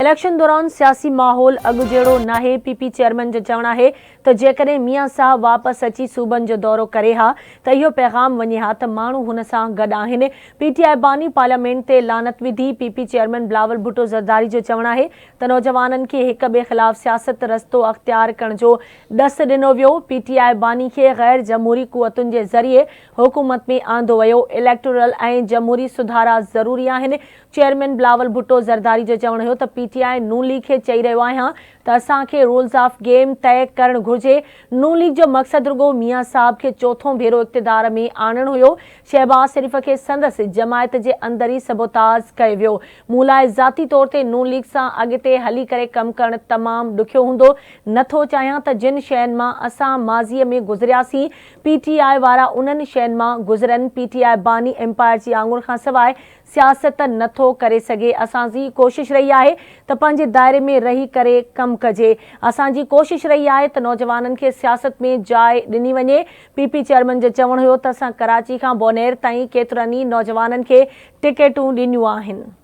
Election दौरान सियासी माहौल अॻु जहिड़ो नाहे। पीपी चेयरमैन जो चवणु आहे त जेकॾहिं मियां साहब वापसि अची सूबनि जो दौरो करे हा त इहो पैगाम वञे हा त माण्हू हुन सां गॾु आहिनि। पीटीआई बानी पार्लियामेंट ते लानत विधी। पीपी चेयरमैन बिलावल भुट्टो ज़रदारी जो चवणु आहे त नौजवाननि खे हिक ॿिए ख़िलाफ़ सियासत रस्तो अख़्तियार करण जो ॾस ॾिनो वियो। पीटीआई बानी खे गैर जमहूरी क़ुवतुनि जे ज़रिए हुकूमत में आंदो वियो। इलेक्टोरल ऐं जमहूरी सुधारा ज़रूरी आहिनि। चेयरमैन बिलावल भुट्टो ज़रदारी जो चवणु हो त पीटीआई नून लीग खे चई रहियो आहियां त असांखे रूल्स ऑफ गेम तय करणु घुर्जे। नून लीग जो मक़सदु रुगो मियां साहब खे चोथों भेरो इक़्तिदार में आणणु हुयो। शहबाज़ शरीफ़ खे संदसि जमायत जे अंदर ई सबोताज़ कयो वियो। मूं लाइ ज़ाती तौर ते नून लीग सां अॻिते हली करे कमु करणु तमामु ॾुखियो हूंदो। नथो चाहियां त जिन शयुनि मां असां माज़ीअ में गुज़रियासीं पीटीआई वारा उन्हनि शयुनि मां गुज़रनि। पीटीआई बानी एम्पायर जी आङुर खां सवाइ सियासत नथो करे सघे। असांजी कोशिशि रही आहे त पंहिंजे दायरे में रही करे कमु कजे। असांजी कोशिशि रही आहे त नौजवाननि खे सियासत में जाइ ॾिनी वञे। पीपी चेयरमैन जो चवणु हुयो त असां कराची खां बोनेर ताईं केतिरनि ई नौजवाननि खे टिकेटूं ॾिनियूं आहिनि।